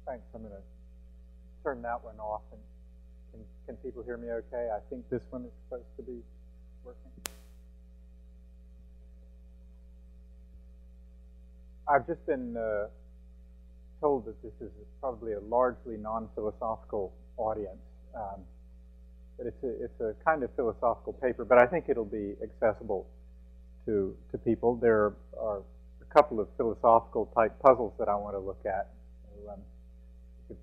Thanks. I'm going to turn that one off. And can people hear me okay? I think this one is supposed to be working. I've just been told that this is probably a largely non-philosophical audience. But it's a kind of philosophical paper, but I think it'll be accessible to people. There are a couple of philosophical type puzzles that I want to look at. So,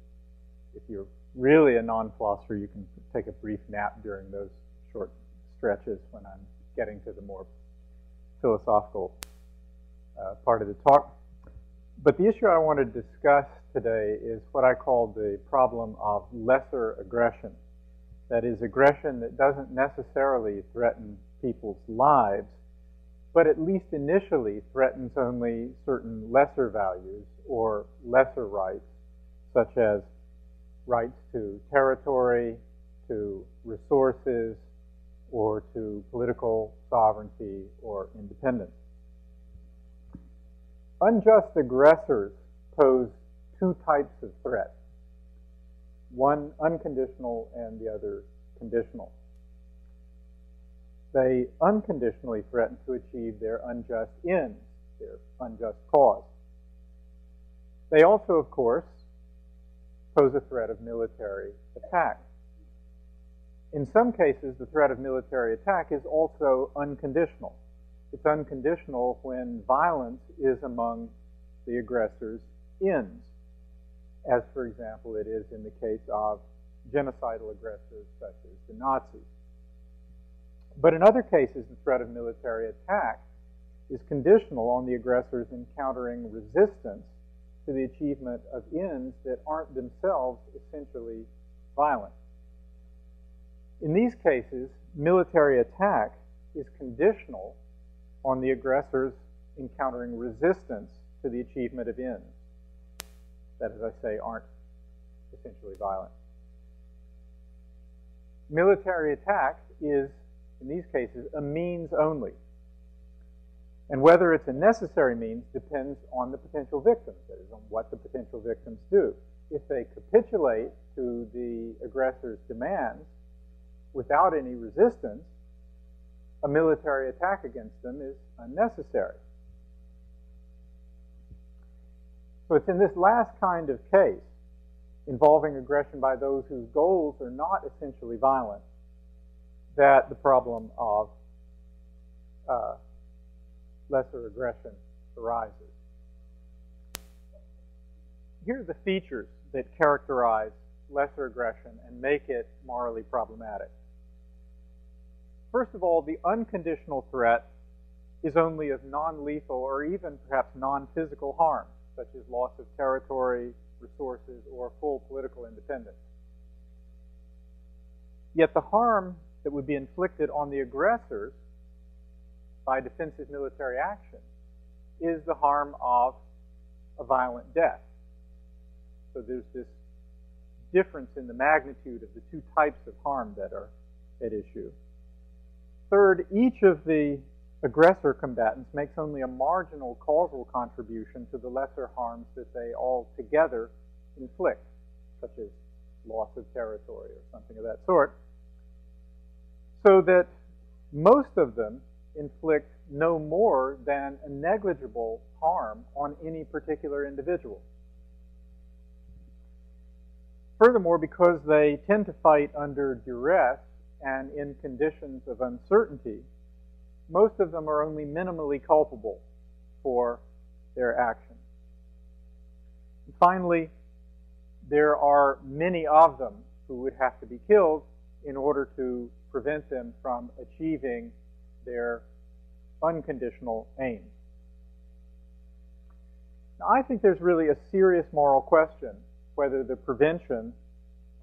if you're really a non-philosopher, you can take a brief nap during those short stretches when I'm getting to the more philosophical part of the talk. But the issue I want to discuss today is what I call the problem of lesser aggression. That is, aggression that doesn't necessarily threaten people's lives, but at least initially threatens only certain lesser values or lesser rights, such as rights to territory, to resources, or to political sovereignty or independence. Unjust aggressors pose two types of threat. One unconditional and the other conditional. They unconditionally threaten to achieve their unjust ends, their unjust cause. They also, of course, pose a threat of military attack. In some cases, the threat of military attack is also unconditional. It's unconditional when violence is among the aggressor's ends, as, for example, it is in the case of genocidal aggressors such as the Nazis. But in other cases, the threat of military attack is conditional on the aggressors encountering resistance to the achievement of ends that aren't themselves essentially violent. In these cases, military attack is conditional on the aggressors encountering resistance to the achievement of ends that, as I say, aren't essentially violent. Military attack is, in these cases, a means only. And whether it's a necessary means depends on the potential victims, that is, on what the potential victims do. If they capitulate to the aggressor's demands without any resistance, a military attack against them is unnecessary. So it's in this last kind of case, involving aggression by those whose goals are not essentially violent, that the problem of lesser aggression arises. Here are the features that characterize lesser aggression and make it morally problematic. First of all, the unconditional threat is only of non-lethal or even perhaps non-physical harm, such as loss of territory, resources, or full political independence. Yet the harm that would be inflicted on the aggressors by defensive military action is the harm of a violent death. So there's this difference in the magnitude of the two types of harm that are at issue. Third, each of the aggressor combatants makes only a marginal causal contribution to the lesser harms that they all together inflict, such as loss of territory or something of that sort, so that most of them inflict no more than a negligible harm on any particular individual. Furthermore, because they tend to fight under duress and in conditions of uncertainty, most of them are only minimally culpable for their actions. And finally, there are many of them who would have to be killed in order to prevent them from achieving their unconditional aims. Now, I think there's really a serious moral question whether the prevention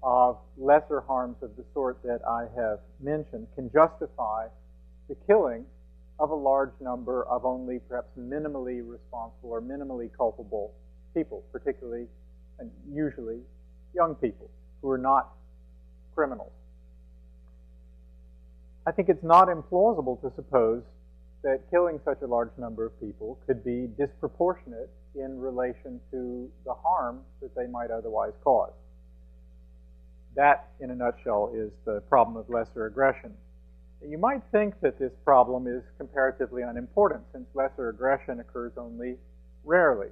of lesser harms of the sort that I have mentioned can justify the killing of a large number of only perhaps minimally responsible or minimally culpable people, particularly and usually young people who are not criminals. I think it's not implausible to suppose that killing such a large number of people could be disproportionate in relation to the harm that they might otherwise cause. That, in a nutshell, is the problem of lesser aggression. You might think that this problem is comparatively unimportant, since lesser aggression occurs only rarely.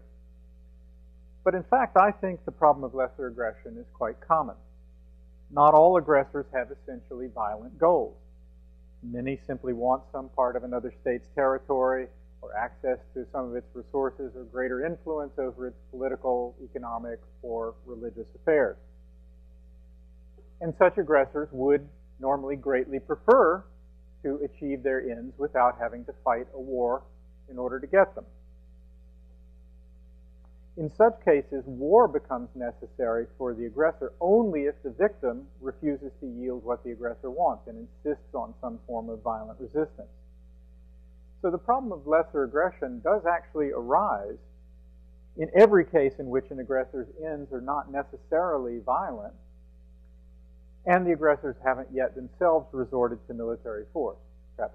But in fact, I think the problem of lesser aggression is quite common. Not all aggressors have essentially violent goals. Many simply want some part of another state's territory, or access to some of its resources, or greater influence over its political, economic, or religious affairs. And such aggressors would normally greatly prefer to achieve their ends without having to fight a war in order to get them. In such cases, war becomes necessary for the aggressor only if the victim refuses to yield what the aggressor wants and insists on some form of violent resistance. So the problem of lesser aggression does actually arise in every case in which an aggressor's ends are not necessarily violent, and the aggressors haven't yet themselves resorted to military force, perhaps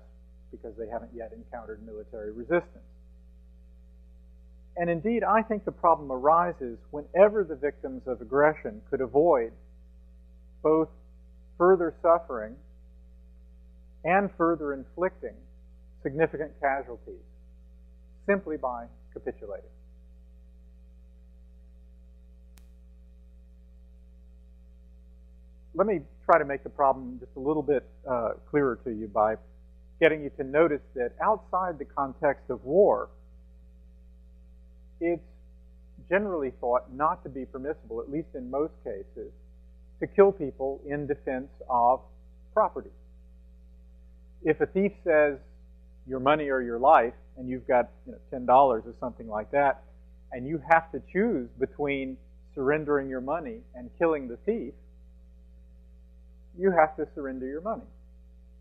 because they haven't yet encountered military resistance. And indeed, I think the problem arises whenever the victims of aggression could avoid both further suffering and further inflicting significant casualties simply by capitulating. Let me try to make the problem just a little bit clearer to you by getting you to notice that outside the context of war, it's generally thought not to be permissible, at least in most cases, to kill people in defense of property. If a thief says your money or your life, and you've got $10 or something like that, and you have to choose between surrendering your money and killing the thief, you have to surrender your money.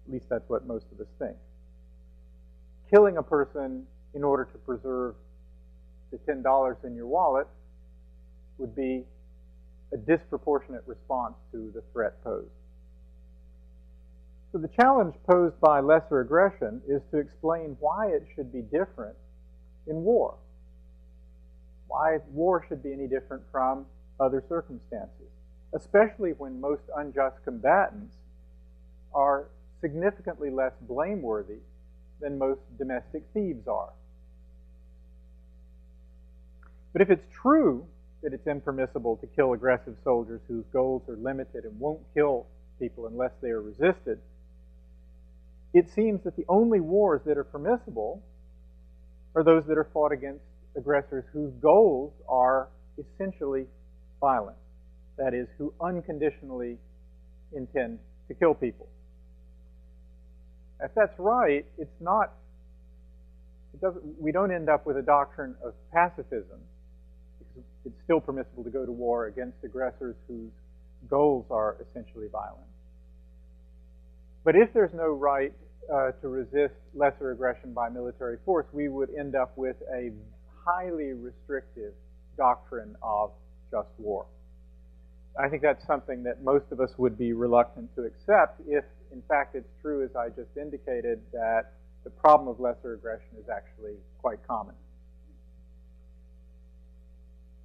At least that's what most of us think. Killing a person in order to preserve the $10 in your wallet would be a disproportionate response to the threat posed. So the challenge posed by lesser aggression is to explain why it should be different in war. Why war should be any different from other circumstances, especially when most unjust combatants are significantly less blameworthy than most domestic thieves are. But if it's true that it's impermissible to kill aggressive soldiers whose goals are limited and won't kill people unless they are resisted, it seems that the only wars that are permissible are those that are fought against aggressors whose goals are essentially violent. That is, who unconditionally intend to kill people. If that's right, we don't end up with a doctrine of pacifism, because it's still permissible to go to war against aggressors whose goals are essentially violent. But if there's no right to resist lesser aggression by military force, we would end up with a highly restrictive doctrine of just war. I think that's something that most of us would be reluctant to accept if, in fact, it's true, as I just indicated, that the problem of lesser aggression is actually quite common.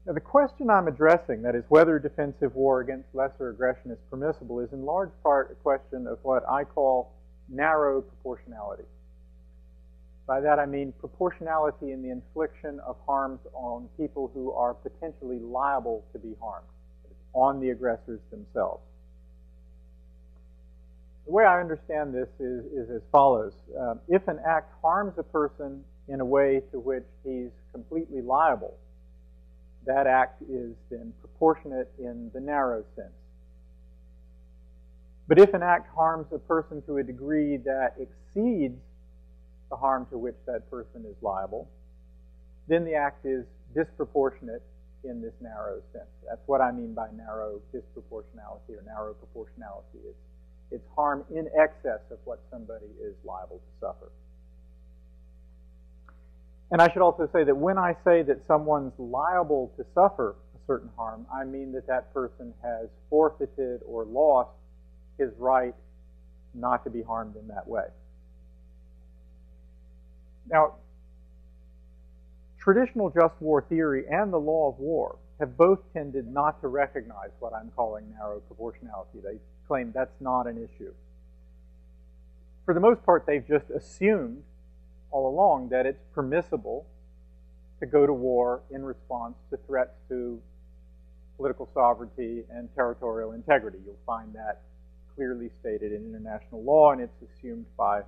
Now, the question I'm addressing, that is whether defensive war against lesser aggression is permissible, is in large part a question of what I call narrow proportionality. By that I mean proportionality in the infliction of harms on people who are potentially liable to be harmed, on the aggressors themselves. The way I understand this is as follows. If an act harms a person in a way to which he's completely liable, that act is then proportionate in the narrow sense. But if an act harms a person to a degree that exceeds the harm to which that person is liable, then the act is disproportionate in this narrow sense. That's what I mean by narrow disproportionality or narrow proportionality. It's harm in excess of what somebody is liable to suffer. And I should also say that when I say that someone's liable to suffer a certain harm, I mean that that person has forfeited or lost his right not to be harmed in that way. Now, traditional just war theory and the law of war have both tended not to recognize what I'm calling narrow proportionality. They claim that's not an issue. For the most part, they've just assumed all along that it's permissible to go to war in response to threats to political sovereignty and territorial integrity. You'll find that clearly stated in international law, and it's assumed by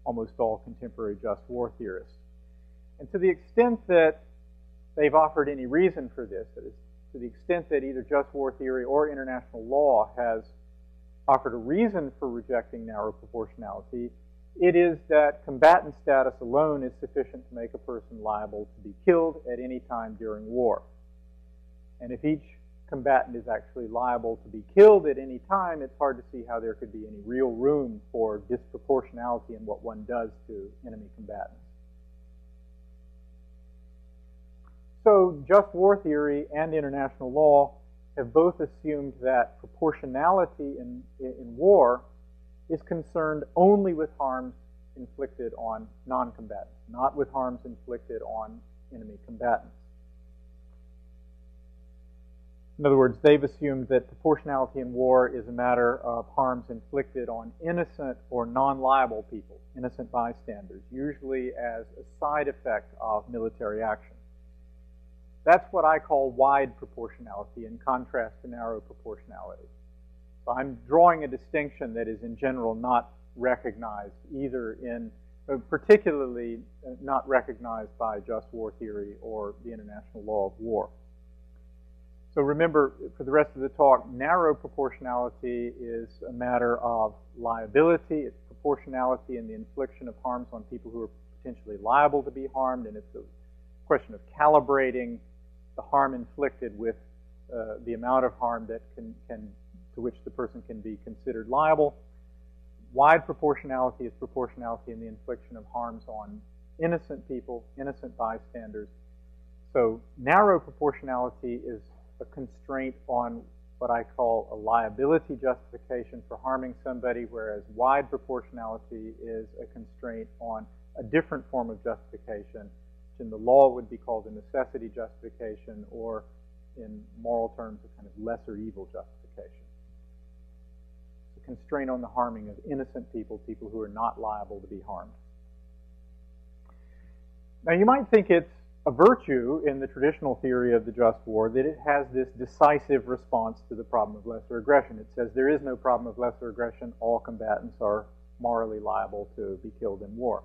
almost all contemporary just war theorists. And to the extent that they've offered any reason for this, that is, to the extent that either just war theory or international law has offered a reason for rejecting narrow proportionality, it is that combatant status alone is sufficient to make a person liable to be killed at any time during war. And if each combatant is actually liable to be killed at any time, it's hard to see how there could be any real room for disproportionality in what one does to enemy combatants. So just war theory and international law have both assumed that proportionality in war is concerned only with harms inflicted on non-combatants, not with harms inflicted on enemy combatants. In other words, they've assumed that proportionality in war is a matter of harms inflicted on innocent or non-liable people, innocent bystanders, usually as a side effect of military action. That's what I call wide proportionality in contrast to narrow proportionality. So I'm drawing a distinction that is in general not recognized either in, particularly not recognized by just war theory or the international law of war. So remember, for the rest of the talk, narrow proportionality is a matter of liability. It's proportionality in the infliction of harms on people who are potentially liable to be harmed, and it's a question of calibrating the harm inflicted with the amount of harm that to which the person can be considered liable. Wide proportionality is proportionality in the infliction of harms on innocent people, innocent bystanders. So narrow proportionality is a constraint on what I call a liability justification for harming somebody, whereas wide proportionality is a constraint on a different form of justification, which in the law would be called a necessity justification, or in moral terms, a kind of lesser evil justification. It's a constraint on the harming of innocent people, people who are not liable to be harmed. Now, you might think it's a virtue in the traditional theory of the just war that it has this decisive response to the problem of lesser aggression. It says there is no problem of lesser aggression. All combatants are morally liable to be killed in war.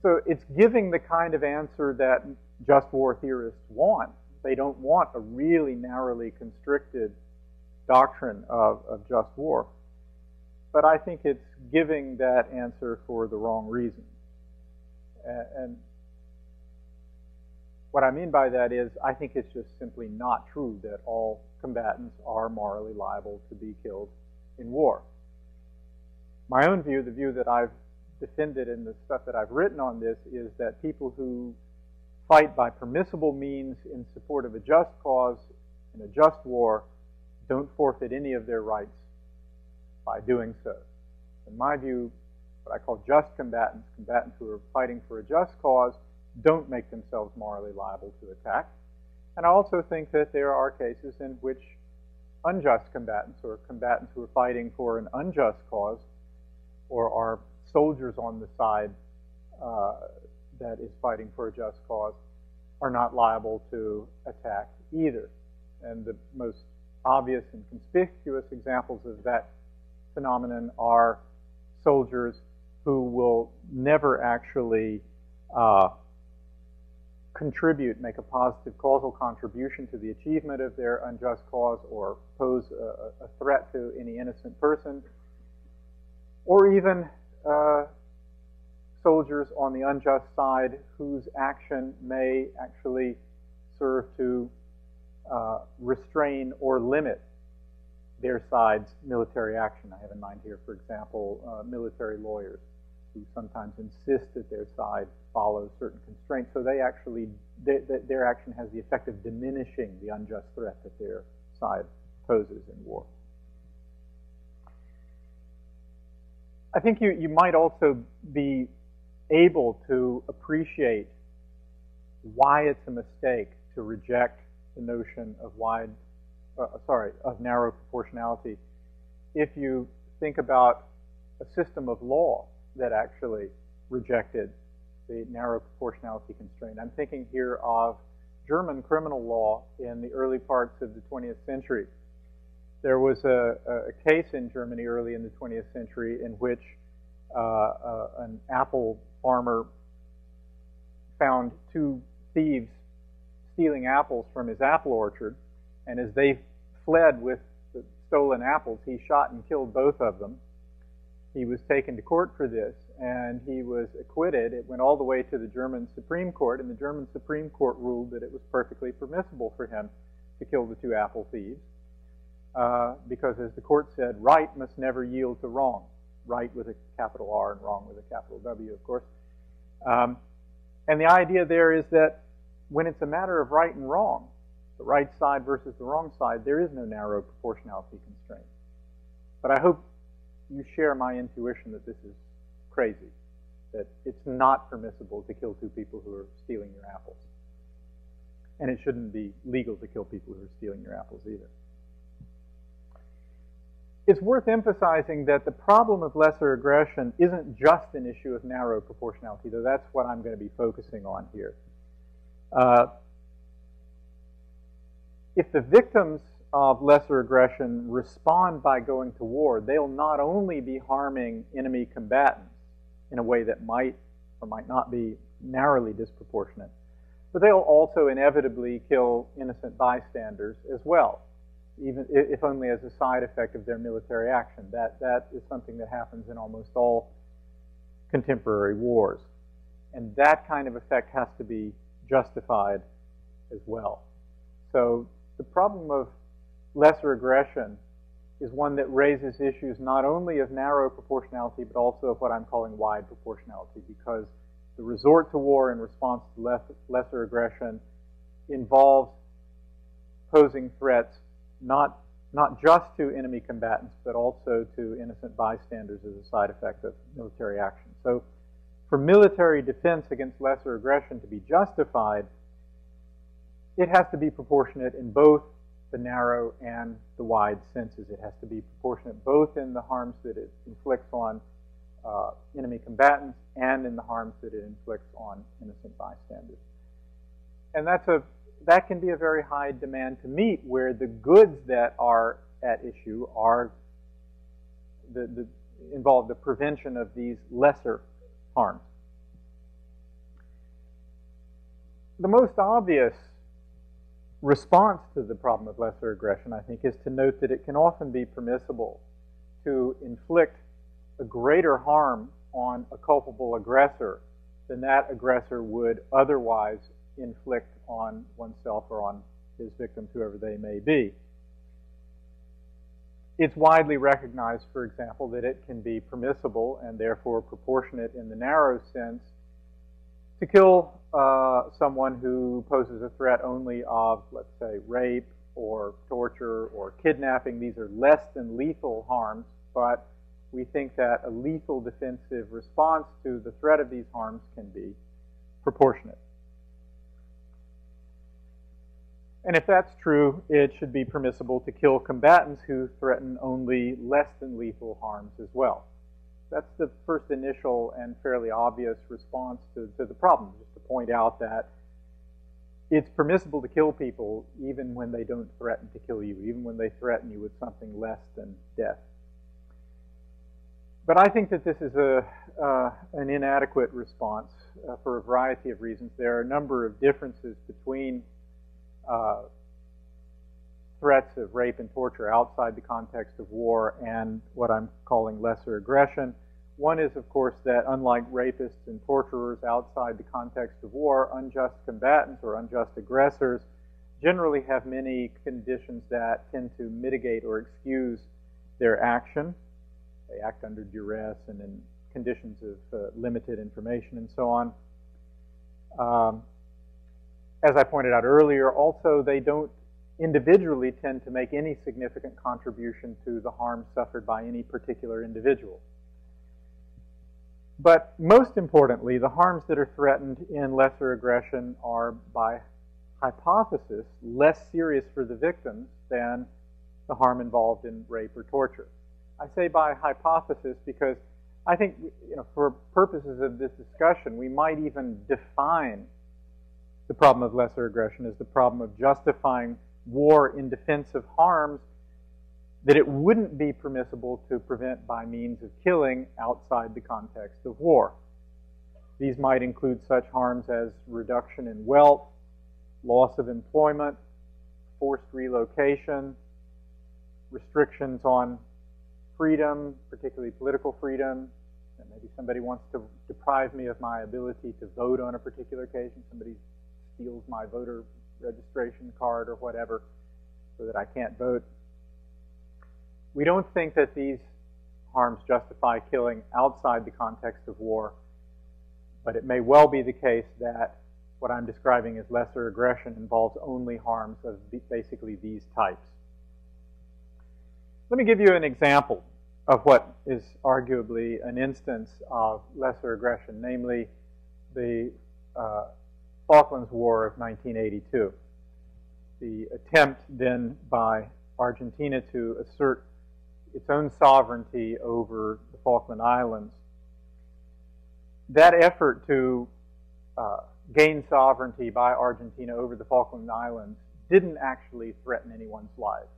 So it's giving the kind of answer that just war theorists want. They don't want a really narrowly constricted doctrine of just war. But I think it's giving that answer for the wrong reason. And what I mean by that is I think it's just simply not true that all combatants are morally liable to be killed in war. My own view, the view that I've defended in the stuff that I've written on this, is that people who fight by permissible means in support of a just cause in a just war don't forfeit any of their rights by doing so. In my view, what I call just combatants, combatants who are fighting for a just cause, don't make themselves morally liable to attack. And I also think that there are cases in which unjust combatants, or combatants who are fighting for an unjust cause, or are soldiers on the side that is fighting for a just cause, are not liable to attack either. And the most obvious and conspicuous examples of that phenomenon are soldiers who will never actually make a positive causal contribution to the achievement of their unjust cause, or pose a threat to any innocent person, or even soldiers on the unjust side whose action may actually serve to restrain or limit their side's military action. I have in mind here, for example, military lawyers who sometimes insist that their side follows certain constraints, so they actually, their action has the effect of diminishing the unjust threat that their side poses in war. I think you might also be able to appreciate why it's a mistake to reject the notion of of narrow proportionality if you think about a system of law that actually rejected the narrow proportionality constraint. I'm thinking here of German criminal law in the early parts of the 20th century. There was a case in Germany early in the 20th century in which an apple farmer found two thieves stealing apples from his apple orchard, and as they fled with the stolen apples, he shot and killed both of them. He was taken to court for this, and he was acquitted. It went all the way to the German Supreme Court, and the German Supreme Court ruled that it was perfectly permissible for him to kill the two apple thieves, because, as the court said, right must never yield to wrong. Right with a capital R and wrong with a capital W, of course. And the idea there is that when it's a matter of right and wrong, the right side versus the wrong side, there is no narrow proportionality constraint. But I hope you share my intuition that this is crazy, that it's not permissible to kill two people who are stealing your apples. And it shouldn't be legal to kill people who are stealing your apples either. It's worth emphasizing that the problem of lesser aggression isn't just an issue of narrow proportionality, though that's what I'm going to be focusing on here. If the victims of lesser aggression respond by going to war, they'll not only be harming enemy combatants in a way that might or might not be narrowly disproportionate, but they'll also inevitably kill innocent bystanders as well, even if only as a side effect of their military action. That is something that happens in almost all contemporary wars. And that kind of effect has to be justified as well. So the problem of lesser aggression is one that raises issues not only of narrow proportionality, but also of what I'm calling wide proportionality, because the resort to war in response to lesser aggression involves posing threats not just to enemy combatants, but also to innocent bystanders as a side effect of military action. So for military defense against lesser aggression to be justified, it has to be proportionate in both the narrow and the wide senses. It has to be proportionate both in the harms that it inflicts on enemy combatants and in the harms that it inflicts on innocent bystanders. And that can be a very high demand to meet, where the goods that are at issue are involve the prevention of these lesser harms. The most obvious response to the problem of lesser aggression, I think, is to note that it can often be permissible to inflict a greater harm on a culpable aggressor than that aggressor would otherwise inflict on oneself or on his victims, whoever they may be. It's widely recognized, for example, that it can be permissible and therefore proportionate in the narrow sense to kill someone who poses a threat only of, let's say, rape or torture or kidnapping. These are less than lethal harms, but we think that a lethal defensive response to the threat of these harms can be proportionate. And if that's true, it should be permissible to kill combatants who threaten only less than lethal harms as well. That's the first initial and fairly obvious response to the problem, just to point out that it's permissible to kill people even when they don't threaten to kill you, even when they threaten you with something less than death. But I think that this is an inadequate response for a variety of reasons. There are a number of differences between threats of rape and torture outside the context of war and what I'm calling lesser aggression. One is, of course, that unlike rapists and torturers outside the context of war, unjust combatants or unjust aggressors generally have many conditions that tend to mitigate or excuse their action. They act under duress and in conditions of limited information and so on. As I pointed out earlier, also they don't individually tend to make any significant contribution to the harm suffered by any particular individual. But most importantly, the harms that are threatened in lesser aggression are, by hypothesis, less serious for the victims than the harm involved in rape or torture. I say by hypothesis because I think, for purposes of this discussion, we might even define the problem of lesser aggression as the problem of justifying war in defense of harms that it wouldn't be permissible to prevent by means of killing outside the context of war. These might include such harms as reduction in wealth, loss of employment, forced relocation, restrictions on freedom, particularly political freedom. Maybe somebody wants to deprive me of my ability to vote on a particular occasion. Somebody steals my voter registration card or whatever so that I can't vote. We don't think that these harms justify killing outside the context of war, but it may well be the case that what I'm describing as lesser aggression involves only harms of basically these types. Let me give you an example of what is arguably an instance of lesser aggression, namely the Falklands War of 1982. The attempt then by Argentina to assert its own sovereignty over the Falkland Islands. That effort to gain sovereignty by Argentina over the Falkland Islands didn't actually threaten anyone's life,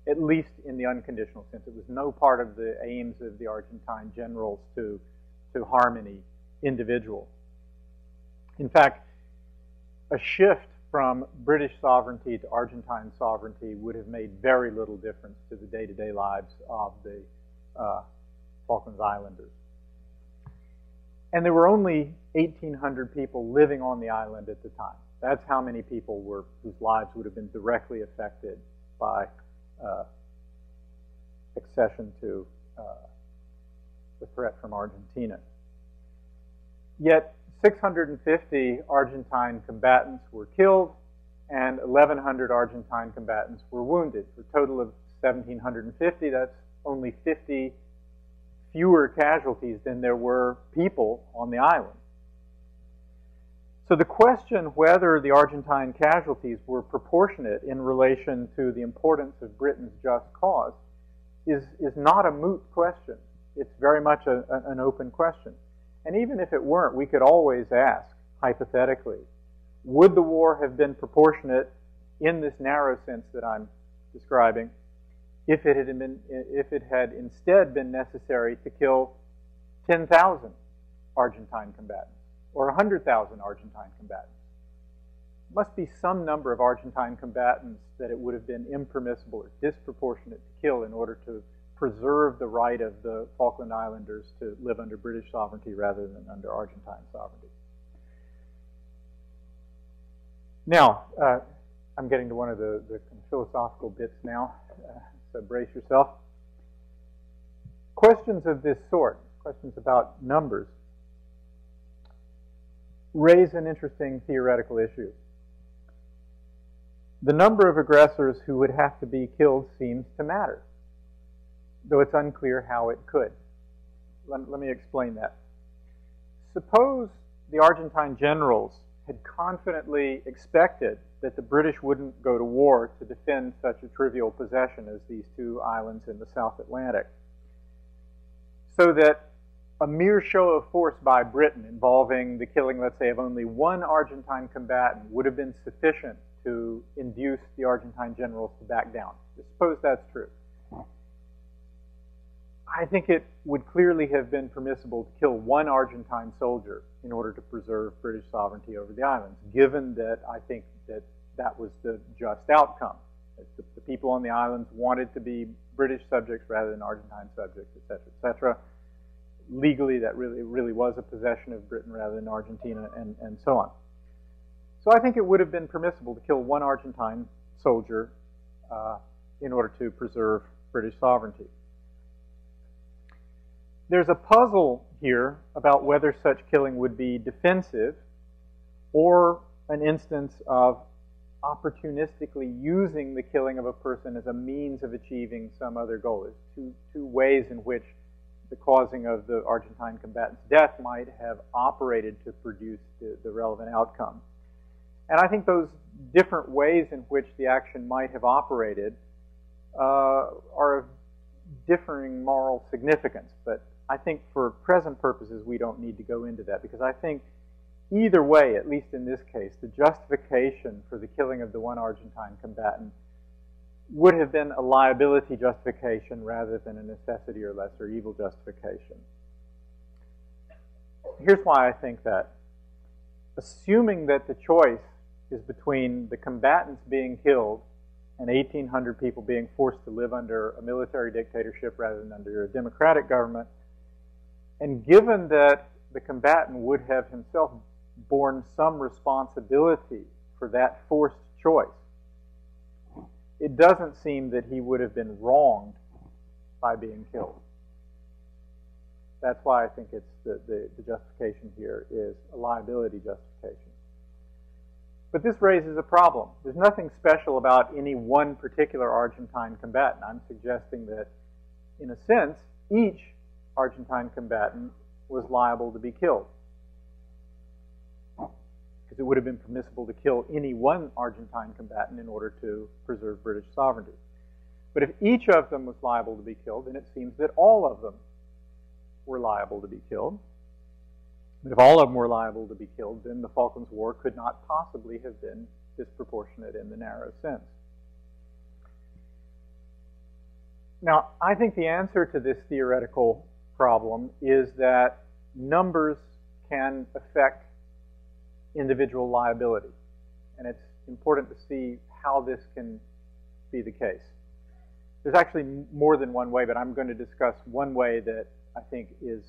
at least in the unconditional sense. It was no part of the aims of the Argentine generals to harm any individual. In fact, a shift from British sovereignty to Argentine sovereignty would have made very little difference to the day-to-day lives of the Falklands Islanders. And there were only 1,800 people living on the island at the time. That's how many people whose lives would have been directly affected by accession to the threat from Argentina. Yet 650 Argentine combatants were killed and 1,100 Argentine combatants were wounded. For a total of 1,750, that's only 50 fewer casualties than there were people on the island. So the question whether the Argentine casualties were proportionate in relation to the importance of Britain's just cause is not a moot question. It's very much an open question. And even if it weren't, we could always ask, hypothetically, would the war have been proportionate in this narrow sense that I'm describing if it had instead been necessary to kill 10,000 Argentine combatants or 100,000 Argentine combatants? There must be some number of Argentine combatants that it would have been impermissible or disproportionate to kill in order to preserve the right of the Falkland Islanders to live under British sovereignty rather than under Argentine sovereignty. Now, I'm getting to one of the philosophical bits now, so brace yourself. Questions of this sort, questions about numbers, raise an interesting theoretical issue. The number of aggressors who would have to be killed seems to matter, though it's unclear how it could. Let me explain that. Suppose the Argentine generals had confidently expected that the British wouldn't go to war to defend such a trivial possession as these two islands in the South Atlantic, so that a mere show of force by Britain involving the killing, let's say, of only one Argentine combatant would have been sufficient to induce the Argentine generals to back down. Suppose that's true. I think it would clearly have been permissible to kill one Argentine soldier in order to preserve British sovereignty over the islands, given that I think that was the just outcome. The people on the islands wanted to be British subjects rather than Argentine subjects, etc., etc. Legally, that really was a possession of Britain rather than Argentina, and so on. So I think it would have been permissible to kill one Argentine soldier in order to preserve British sovereignty. There's a puzzle here about whether such killing would be defensive or an instance of opportunistically using the killing of a person as a means of achieving some other goal. There's two ways in which the causing of the Argentine combatant's death might have operated to produce the relevant outcome. And I think those different ways in which the action might have operated are of differing moral significance. But I think for present purposes, we don't need to go into that, because I think either way, at least in this case, the justification for the killing of the one Argentine combatant would have been a liability justification rather than a necessity or lesser evil justification. Here's why I think that. Assuming that the choice is between the combatants being killed and 1,800 people being forced to live under a military dictatorship rather than under a democratic government, and given that the combatant would have himself borne some responsibility for that forced choice, it doesn't seem that he would have been wronged by being killed. That's why I think it's the justification here is a liability justification. But this raises a problem. There's nothing special about any one particular Argentine combatant. I'm suggesting that, in a sense, each Argentine combatant was liable to be killed, because it would have been permissible to kill any one Argentine combatant in order to preserve British sovereignty. But if each of them was liable to be killed, then it seems that all of them were liable to be killed. But if all of them were liable to be killed, then the Falklands War could not possibly have been disproportionate in the narrow sense. Now, I think the answer to this theoretical problem is that numbers can affect individual liability. And it's important to see how this can be the case. There's actually more than one way, but I'm going to discuss one way that I think is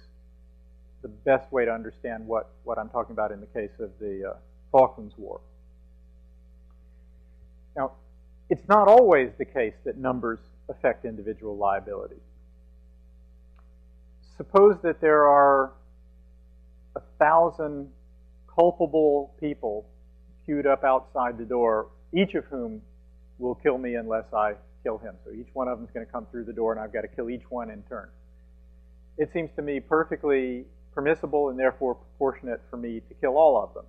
the best way to understand what I'm talking about in the case of the Falklands War. Now, it's not always the case that numbers affect individual liability. Suppose that there are 1,000 culpable people queued up outside the door, each of whom will kill me unless I kill him. So each one of them is going to come through the door, and I've got to kill each one in turn. It seems to me perfectly permissible and therefore proportionate for me to kill all of them.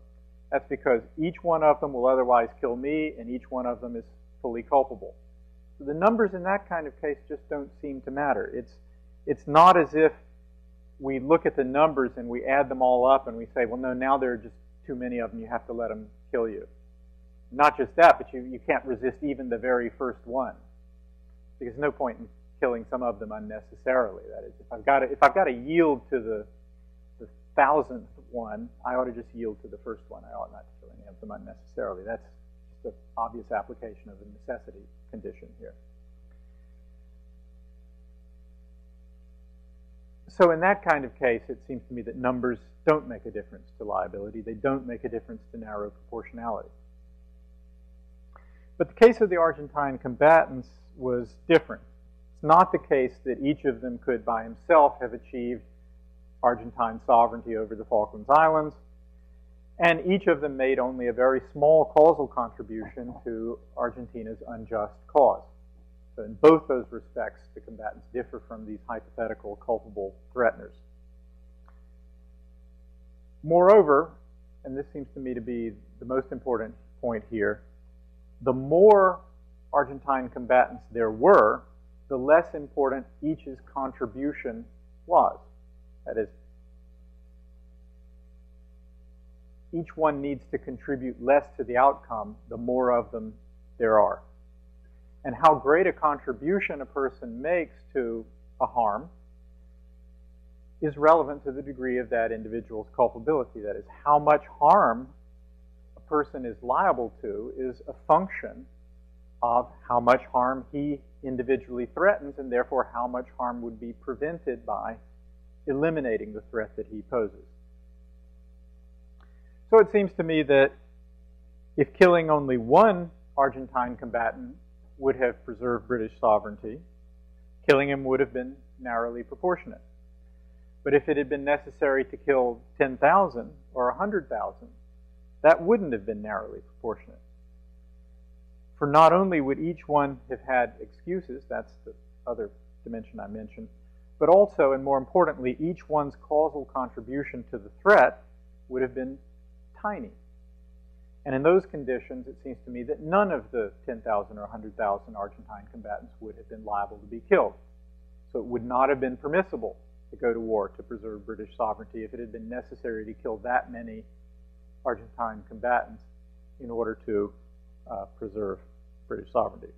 That's because each one of them will otherwise kill me, and each one of them is fully culpable. So the numbers in that kind of case just don't seem to matter. It's not as if we look at the numbers and we add them all up and we say, well, no, now there are just too many of them, you have to let them kill you. Not just that, but you can't resist even the very first one. Because there's no point in killing some of them unnecessarily. That is, if I've got to yield to the 1,000th one, I ought to just yield to the first one. I ought not to kill any of them unnecessarily. That's just an obvious application of the necessity condition here. So in that kind of case, it seems to me that numbers don't make a difference to liability. They don't make a difference to narrow proportionality. But the case of the Argentine combatants was different. It's not the case that each of them could by himself have achieved Argentine sovereignty over the Falklands Islands, and each of them made only a very small causal contribution to Argentina's unjust cause. So in both those respects, the combatants differ from these hypothetical culpable threateners. Moreover, and this seems to me to be the most important point here, the more Argentine combatants there were, the less important each's contribution was. That is, each one needs to contribute less to the outcome the more of them there are. And how great a contribution a person makes to a harm is relevant to the degree of that individual's culpability. That is, how much harm a person is liable to is a function of how much harm he individually threatens, and therefore how much harm would be prevented by eliminating the threat that he poses. So it seems to me that if killing only one Argentine combatant would have preserved British sovereignty, killing him would have been narrowly proportionate. But if it had been necessary to kill 10,000 or 100,000, that wouldn't have been narrowly proportionate. For not only would each one have had excuses, that's the other dimension I mentioned, but also, and more importantly, each one's causal contribution to the threat would have been tiny. And in those conditions, it seems to me that none of the 10,000 or 100,000 Argentine combatants would have been liable to be killed. So it would not have been permissible to go to war to preserve British sovereignty if it had been necessary to kill that many Argentine combatants in order to preserve British sovereignty.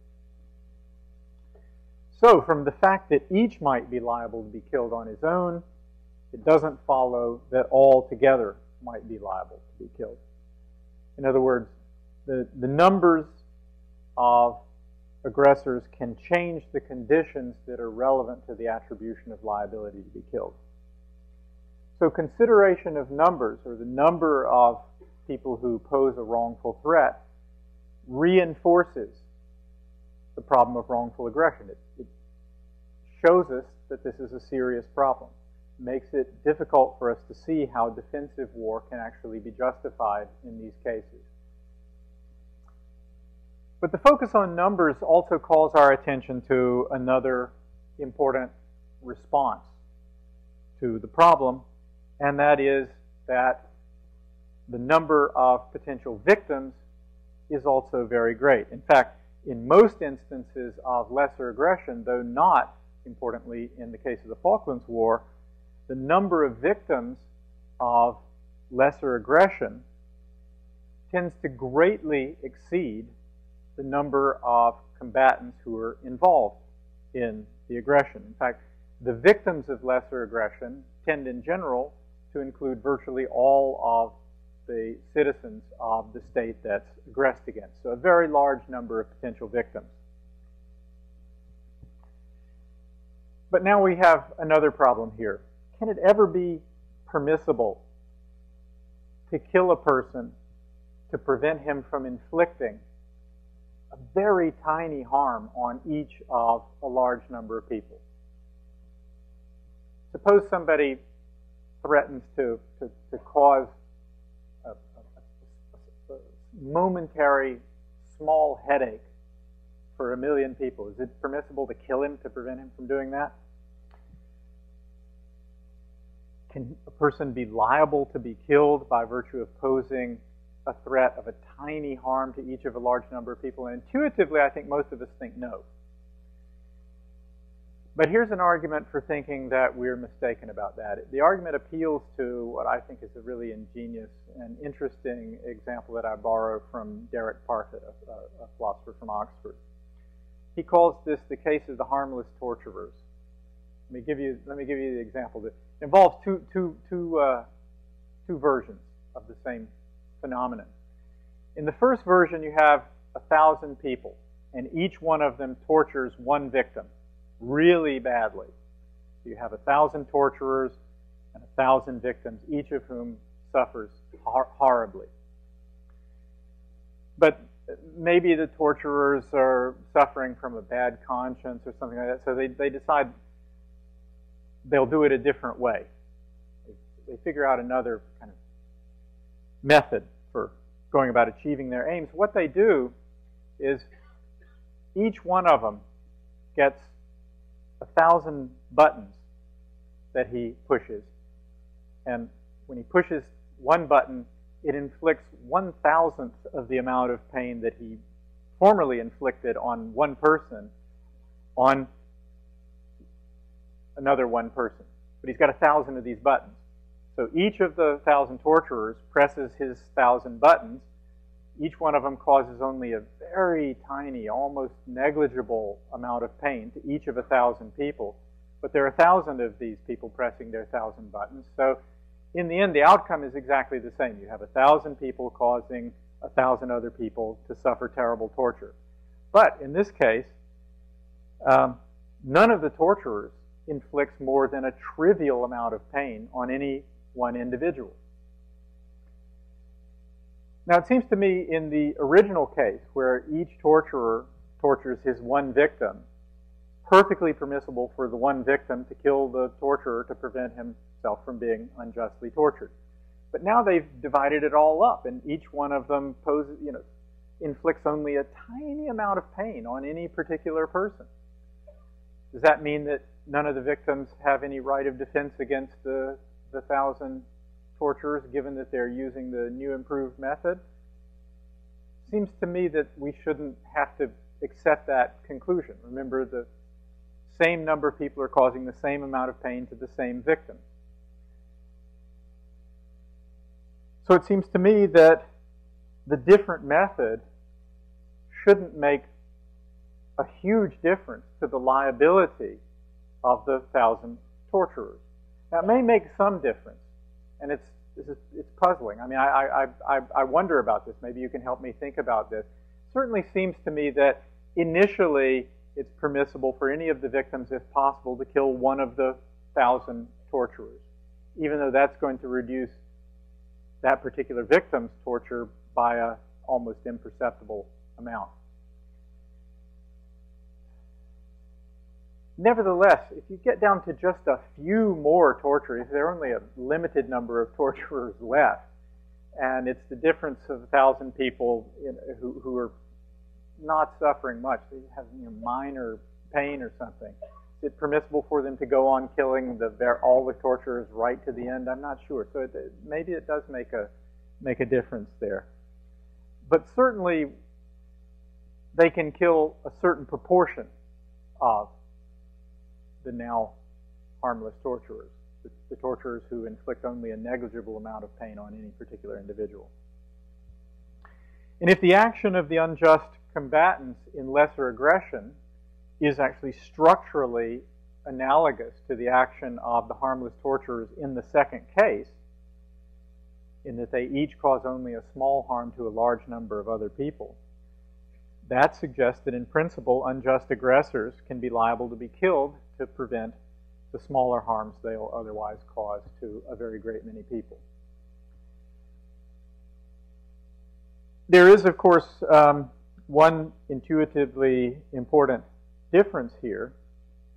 So from the fact that each might be liable to be killed on his own, it doesn't follow that all together might be liable to be killed. In other words, the numbers of aggressors can change the conditions that are relevant to the attribution of liability to be killed. So consideration of numbers, or the number of people who pose a wrongful threat, reinforces the problem of wrongful aggression. It shows us that this is a serious problem. It makes it difficult for us to see how defensive war can actually be justified in these cases. But the focus on numbers also calls our attention to another important response to the problem, and that is that the number of potential victims is also very great. In fact, in most instances of lesser aggression, though not importantly in the case of the Falklands War, the number of victims of lesser aggression tends to greatly exceed the number of combatants who are involved in the aggression. In fact, the victims of lesser aggression tend in general to include virtually all of the citizens of the state that's aggressed against. So a very large number of potential victims. But now we have another problem here. Can it ever be permissible to kill a person to prevent him from inflicting a very tiny harm on each of a large number of people? Suppose somebody threatens to cause a momentary small headache for 1 million people. Is it permissible to kill him to prevent him from doing that? Can a person be liable to be killed by virtue of posing a threat of a tiny harm to each of a large number of people? And intuitively, I think most of us think no. But here's an argument for thinking that we're mistaken about that. The argument appeals to what I think is a really ingenious and interesting example that I borrow from Derek Parfit, a philosopher from Oxford. He calls this the case of the harmless torturers. Let me give you the example. It involves two versions of the same phenomenon. In the first version, you have 1,000 people, and each one of them tortures one victim really badly. So you have 1,000 torturers and 1,000 victims, each of whom suffers horribly. But maybe the torturers are suffering from a bad conscience or something like that, so they decide they'll do it a different way. They figure out another kind of method for going about achieving their aims. What they do is each one of them gets 1,000 buttons that he pushes. And when he pushes one button, it inflicts 1,000th of the amount of pain that he formerly inflicted on one person on another one person. But he's got 1,000 of these buttons. So each of the 1,000 torturers presses his 1,000 buttons. Each one of them causes only a very tiny, almost negligible amount of pain to each of 1,000 people. But there are 1,000 of these people pressing their 1,000 buttons. So in the end, the outcome is exactly the same. You have 1,000 people causing 1,000 other people to suffer terrible torture. But in this case, none of the torturers inflicts more than a trivial amount of pain on any one individual. Now, it seems to me in the original case, where each torturer tortures his one victim, perfectly permissible for the one victim to kill the torturer to prevent himself from being unjustly tortured. But now they've divided it all up, and each one of them inflicts only a tiny amount of pain on any particular person. Does that mean that none of the victims have any right of defense against the 1,000 torturers, given that they're using the new improved method. Seems to me that we shouldn't have to accept that conclusion. Remember, the same number of people are causing the same amount of pain to the same victim. So it seems to me that the different method shouldn't make a huge difference to the liability of the 1,000 torturers. Now, it may make some difference, and it's puzzling. I mean, I wonder about this. Maybe you can help me think about this. It certainly seems to me that initially it's permissible for any of the victims, if possible, to kill one of the 1,000 torturers, even though that's going to reduce that particular victim's torture by an almost imperceptible amount. Nevertheless, if you get down to just a few more torturers, there are only a limited number of torturers left, and it's the difference of 1,000 people who are not suffering much. They have minor pain or something. Is it permissible for them to go on killing all the torturers right to the end? I'm not sure. So maybe it does make a difference there. But certainly, they can kill a certain proportion of the now harmless torturers, the torturers who inflict only a negligible amount of pain on any particular individual. And if the action of the unjust combatants in lesser aggression is actually structurally analogous to the action of the harmless torturers in the second case, in that they each cause only a small harm to a large number of other people, that suggests that in principle, unjust aggressors can be liable to be killed to prevent the smaller harms they'll otherwise cause to a very great many people. There is, of course, one intuitively important difference here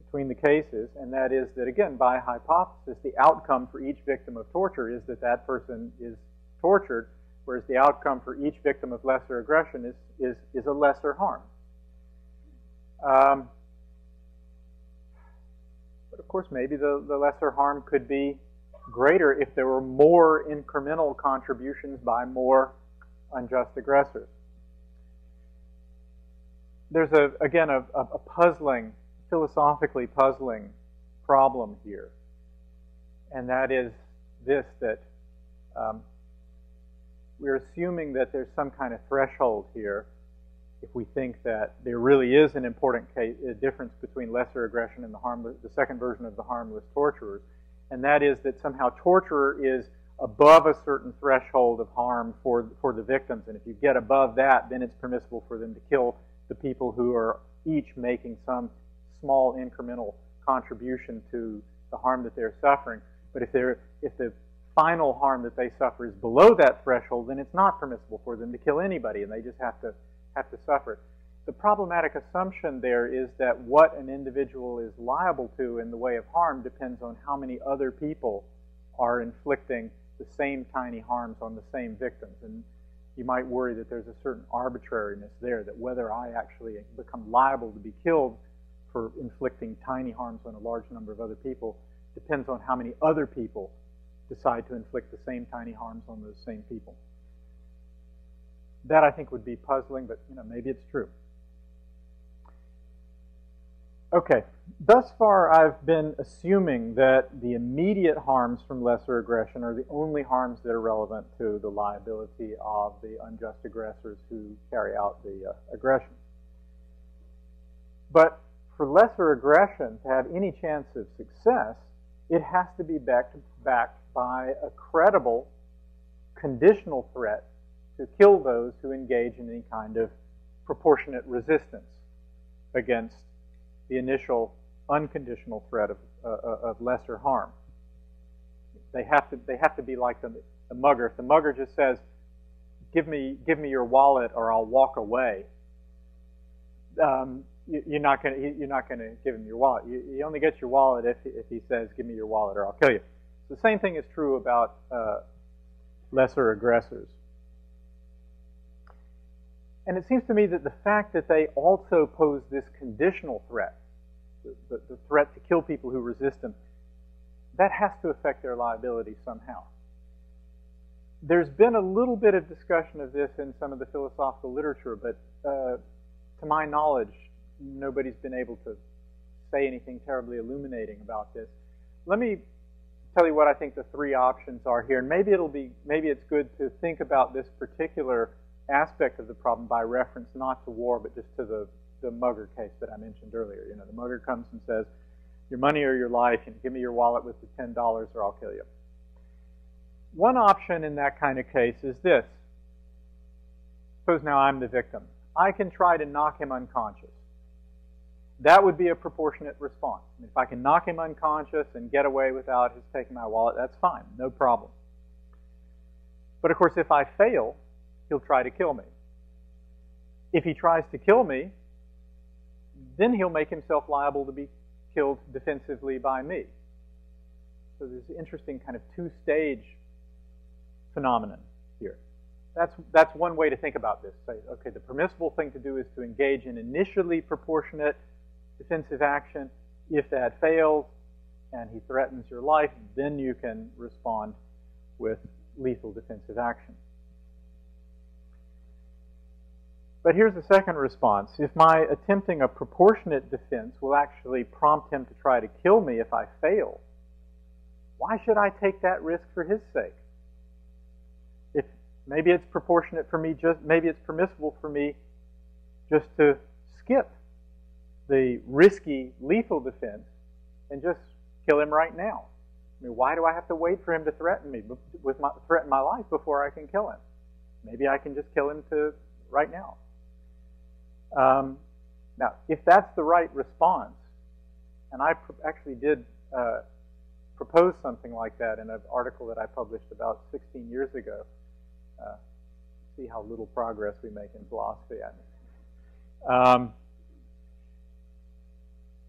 between the cases, and that is that, again, by hypothesis, the outcome for each victim of torture is that that person is tortured, whereas the outcome for each victim of lesser aggression is a lesser harm. But of course, maybe the lesser harm could be greater if there were more incremental contributions by more unjust aggressors. There's, again, a puzzling, philosophically puzzling problem here. And that is this, that we're assuming that there's some kind of threshold here if we think that there really is an important difference between lesser aggression and the second version of the harmless torturers. And that is that somehow torture is above a certain threshold of harm for the victims. And if you get above that, then it's permissible for them to kill the people who are each making some small incremental contribution to the harm that they're suffering. But if the final harm that they suffer is below that threshold, then it's not permissible for them to kill anybody, and they just have to suffer. The problematic assumption there is that what an individual is liable to in the way of harm depends on how many other people are inflicting the same tiny harms on the same victims. And you might worry that there's a certain arbitrariness there, that whether I actually become liable to be killed for inflicting tiny harms on a large number of other people depends on how many other people decide to inflict the same tiny harms on those same people. That, I think, would be puzzling, but maybe it's true. Okay, thus far I've been assuming that the immediate harms from lesser aggression are the only harms that are relevant to the liability of the unjust aggressors who carry out the aggression. But for lesser aggression to have any chance of success, it has to be backed by a credible conditional threat to kill those who engage in any kind of proportionate resistance against the initial unconditional threat of lesser harm. They have to be like the mugger. If the mugger just says, "Give me your wallet, or I'll walk away," you're not going to give him your wallet. You only get your wallet if he says, "Give me your wallet, or I'll kill you." The same thing is true about lesser aggressors. And it seems to me that the fact that they also pose this conditional threat the threat to kill people who resist them, that has to affect their liability somehow. There's been a little bit of discussion of this in some of the philosophical literature, but to my knowledge, nobody's been able to say anything terribly illuminating about this. Let me tell you what I think the three options are here, and maybe it's good to think about this particular aspect of the problem by reference not to war, but just to the mugger case that I mentioned earlier. You know, the mugger comes and says, "Your money or your life, and give me your wallet with the $10 or I'll kill you." One option in that kind of case is this. Suppose now I'm the victim. I can try to knock him unconscious. That would be a proportionate response. If I can knock him unconscious and get away without his taking my wallet, that's fine, no problem. But of course, if I fail, he'll try to kill me. If he tries to kill me, then he'll make himself liable to be killed defensively by me. So there's an interesting kind of two-stage phenomenon here. That's one way to think about this. Say, okay, the permissible thing to do is to engage in initially proportionate defensive action. If that fails and he threatens your life, then you can respond with lethal defensive action. But here's the second response. If my attempting a proportionate defense will actually prompt him to try to kill me if I fail, why should I take that risk for his sake? If maybe it's proportionate for me, maybe it's permissible for me just to skip the risky lethal defense and just kill him right now. I mean, why do I have to wait for him to threaten my life before I can kill him? Maybe I can just kill him right now. Now, if that's the right response, and I actually did propose something like that in an article that I published about 16 years ago. See how little progress we make in philosophy.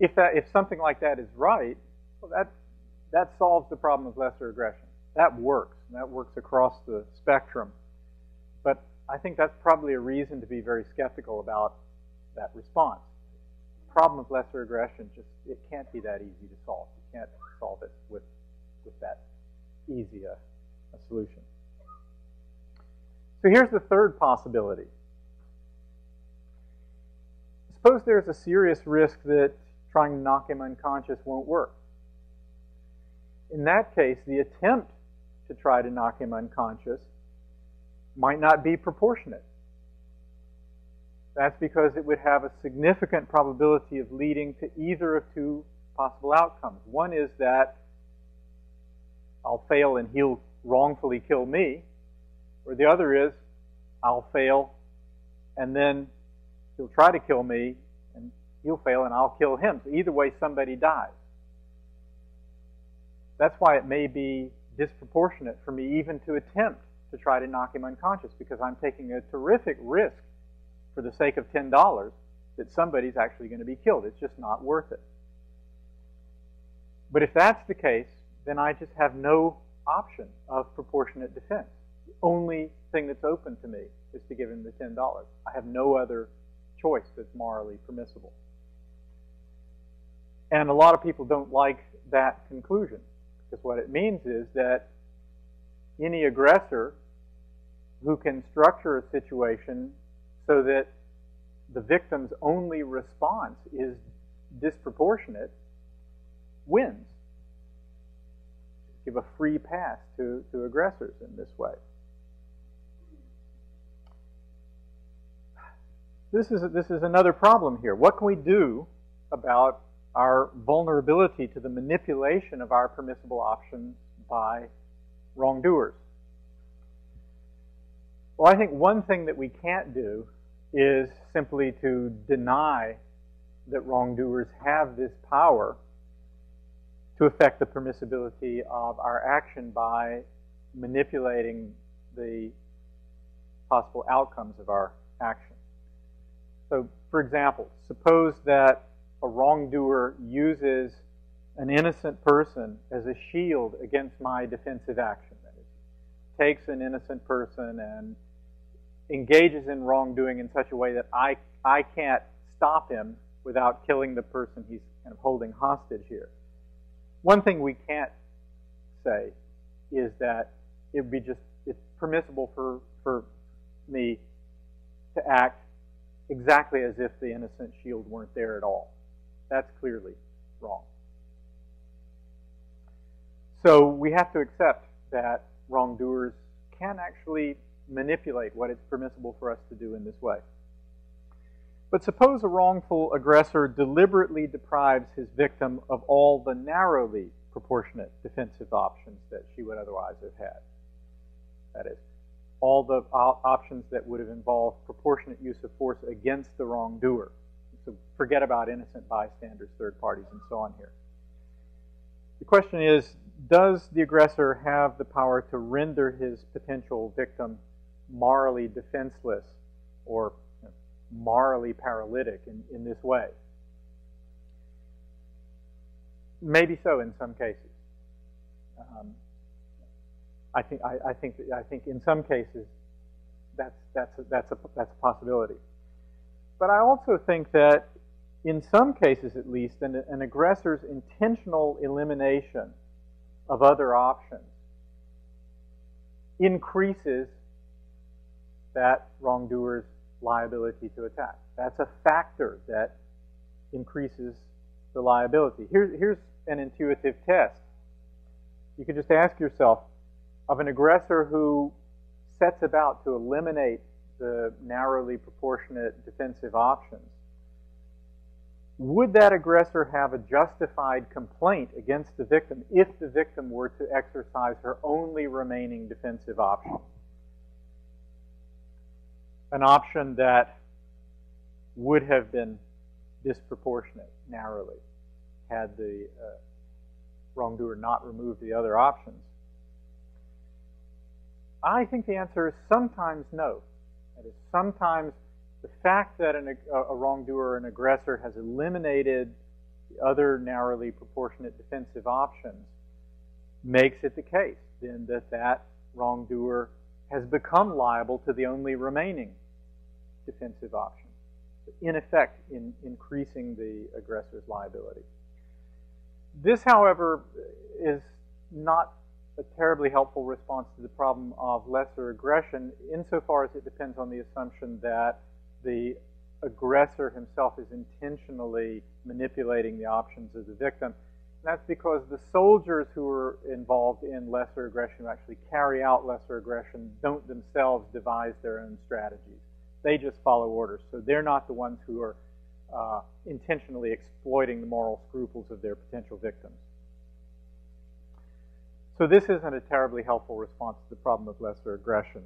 If something like that is right, well, that solves the problem of lesser aggression. That works. And that works across the spectrum. But I think that's probably a reason to be very skeptical about that response. The problem of lesser aggression, it can't be that easy to solve. You can't solve it with that easy a solution. So here's the third possibility. Suppose there's a serious risk that trying to knock him unconscious won't work. In that case, the attempt to try to knock him unconscious might not be proportionate. That's because it would have a significant probability of leading to either of two possible outcomes. One is that I'll fail and he'll wrongfully kill me, or the other is I'll fail and then he'll try to kill me and he'll fail and I'll kill him. So either way, somebody dies. That's why it may be disproportionate for me even to attempt to try to knock him unconscious, because I'm taking a terrific risk for the sake of $10 that somebody's actually going to be killed. It's just not worth it. But if that's the case, then I just have no option of proportionate defense. The only thing that's open to me is to give him the $10. I have no other choice that's morally permissible. And a lot of people don't like that conclusion, because what it means is that any aggressor who can structure a situation so that the victim's only response is disproportionate wins. Give a free pass to aggressors in this way. This is another problem here. What can we do about our vulnerability to the manipulation of our permissible options by wrongdoers? Well, I think one thing that we can't do is simply to deny that wrongdoers have this power to affect the permissibility of our action by manipulating the possible outcomes of our action. So, for example, suppose that a wrongdoer uses an innocent person as a shield against my defensive action. That is, takes an innocent person and engages in wrongdoing in such a way that I can't stop him without killing the person he's kind of holding hostage here. One thing we can't say is that it's permissible for me to act exactly as if the innocent shield weren't there at all. That's clearly wrong. So we have to accept that wrongdoers can actually manipulate what it's permissible for us to do in this way. But suppose a wrongful aggressor deliberately deprives his victim of all the narrowly proportionate defensive options that she would otherwise have had. That is, all the options that would have involved proportionate use of force against the wrongdoer. So forget about innocent bystanders, third parties, and so on here. The question is, does the aggressor have the power to render his potential victim morally defenseless or morally paralytic in this way? Maybe so in some cases. I think in some cases that's a possibility. But I also think that in some cases, at least, an aggressor's intentional elimination of other options increases that wrongdoer's liability to attack. That's a factor that increases the liability. Here's an intuitive test. You could just ask yourself, of an aggressor who sets about to eliminate the narrowly proportionate defensive options, would that aggressor have a justified complaint against the victim if the victim were to exercise her only remaining defensive option? An option that would have been disproportionate narrowly had the wrongdoer not removed the other options. I think the answer is sometimes no. That is, sometimes the fact that a wrongdoer or an aggressor has eliminated the other narrowly proportionate defensive options makes it the case then that wrongdoer has become liable to the only remaining defensive option, in effect increasing the aggressor's liability. This, however, is not a terribly helpful response to the problem of lesser aggression, insofar as it depends on the assumption that the aggressor himself is intentionally manipulating the options of the victim. And that's because the soldiers who are involved in lesser aggression, who actually carry out lesser aggression, don't themselves devise their own strategies. They just follow orders. So they're not the ones who are intentionally exploiting the moral scruples of their potential victims. So this isn't a terribly helpful response to the problem of lesser aggression.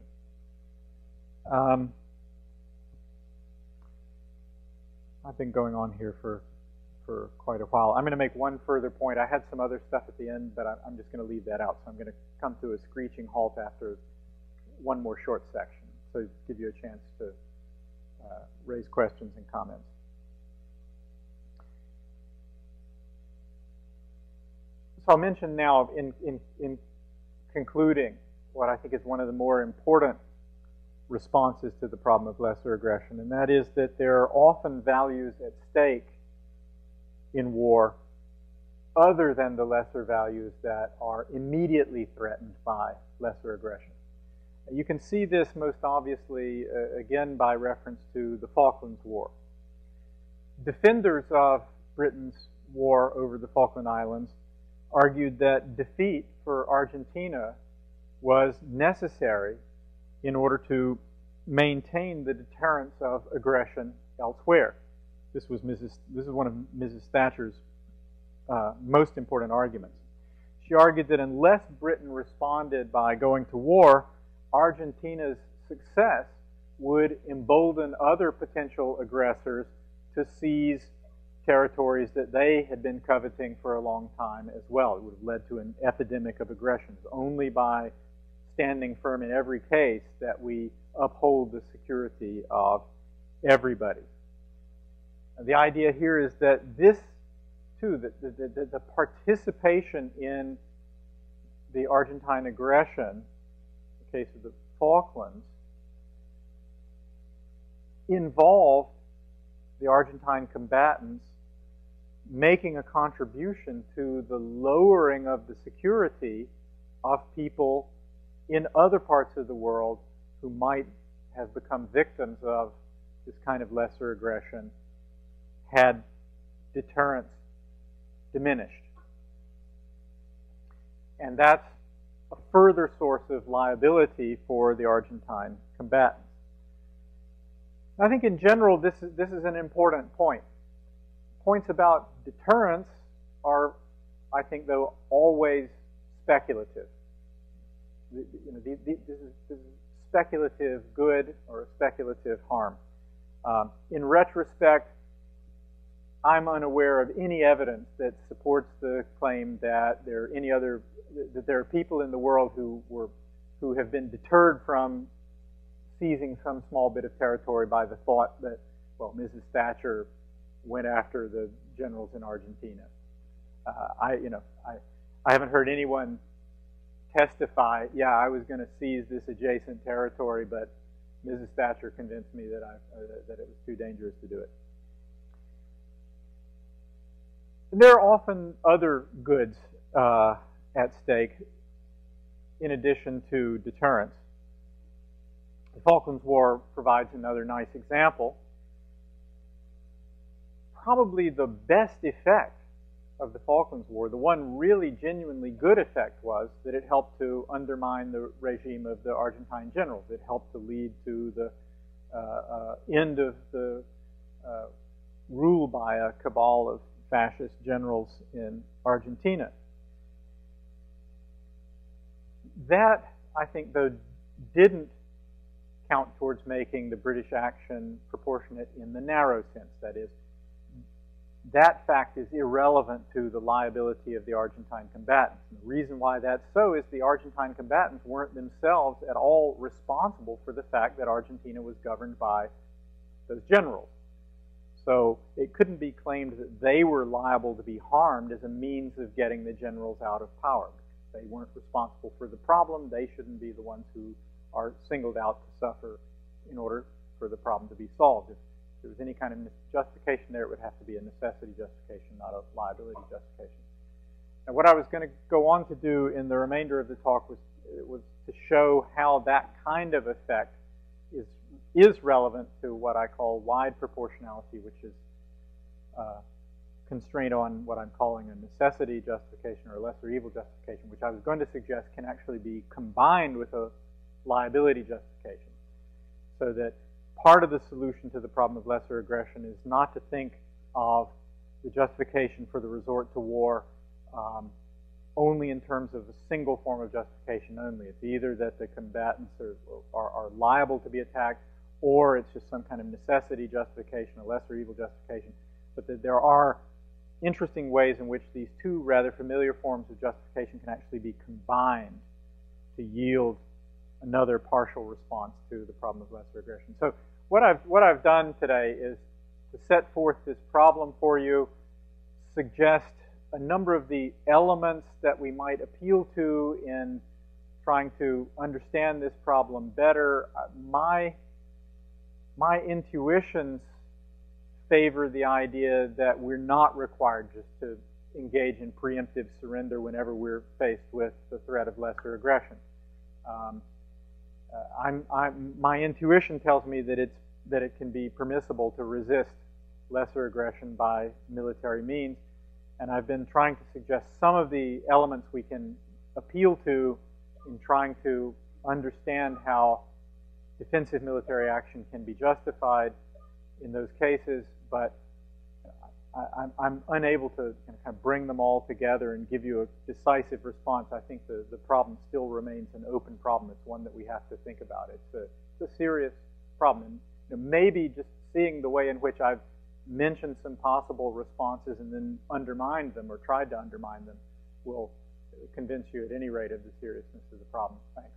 I've been going on here for quite a while. I'm going to make one further point. I had some other stuff at the end, but I'm just going to leave that out. So I'm going to come to a screeching halt after one more short section, so give you a chance to raise questions and comments. So I'll mention now, in concluding, what I think is one of the more important responses to the problem of lesser aggression, and that is that there are often values at stake in war other than the lesser values that are immediately threatened by lesser aggression. You can see this most obviously, again, by reference to the Falklands War. Defenders of Britain's war over the Falkland Islands argued that defeat for Argentina was necessary in order to maintain the deterrence of aggression elsewhere. This is one of Mrs. Thatcher's most important arguments. She argued that unless Britain responded by going to war, Argentina's success would embolden other potential aggressors to seize territories that they had been coveting for a long time as well. It would have led to an epidemic of aggression. It's only by standing firm in every case that we uphold the security of everybody. The idea here is that this, too, the participation in the Argentine aggression, the case of the Falklands, involved the Argentine combatants making a contribution to the lowering of the security of people in other parts of the world who might have become victims of this kind of lesser aggression had deterrence diminished. And that's a further source of liability for the Argentine combatants. I think in general this is an important point. Points about deterrence are, I think, though, always speculative. This is speculative good or speculative harm. In retrospect, I'm unaware of any evidence that supports the claim that there are people in the world who have been deterred from seizing some small bit of territory by the thought that, well, Mrs. Thatcher went after the generals in Argentina. I haven't heard anyone testify, yeah, I was going to seize this adjacent territory, but Mrs. Thatcher convinced me that it was too dangerous to do it. And there are often other goods at stake in addition to deterrence. The Falklands War provides another nice example. Probably the best effect of the Falklands War, the one really genuinely good effect, was that it helped to undermine the regime of the Argentine generals. It helped to lead to the end of the rule by a cabal of fascist generals in Argentina. That, I think, though, didn't count towards making the British action proportionate in the narrow sense. That is, that fact is irrelevant to the liability of the Argentine combatants. And the reason why that's so is the Argentine combatants weren't themselves at all responsible for the fact that Argentina was governed by those generals. So it couldn't be claimed that they were liable to be harmed as a means of getting the generals out of power. They weren't responsible for the problem. They shouldn't be the ones who are singled out to suffer in order for the problem to be solved. If there was any kind of justification there, it would have to be a necessity justification, not a liability justification. And what I was going to go on to do in the remainder of the talk was to show how that kind of effect is relevant to what I call wide proportionality, which is constraint on what I'm calling a necessity justification or a lesser evil justification, which I was going to suggest can actually be combined with a liability justification. So that part of the solution to the problem of lesser aggression is not to think of the justification for the resort to war only in terms of a single form of justification only. It's either that the combatants are liable to be attacked, or it's just some kind of necessity justification, a lesser evil justification. But that there are interesting ways in which these two rather familiar forms of justification can actually be combined to yield another partial response to the problem of lesser aggression. So what I've done today is to set forth this problem for you, suggest a number of the elements that we might appeal to in trying to understand this problem better. My intuitions favor the idea that we're not required just to engage in preemptive surrender whenever we're faced with the threat of lesser aggression. My intuition tells me that it can be permissible to resist lesser aggression by military means, and I've been trying to suggest some of the elements we can appeal to in trying to understand how defensive military action can be justified in those cases, but I'm unable to kind of bring them all together and give you a decisive response. I think the problem still remains an open problem. It's one that we have to think about. It's a serious problem. And maybe just seeing the way in which I've mentioned some possible responses and then undermined them or tried to undermine them will convince you at any rate of the seriousness of the problem. Thanks.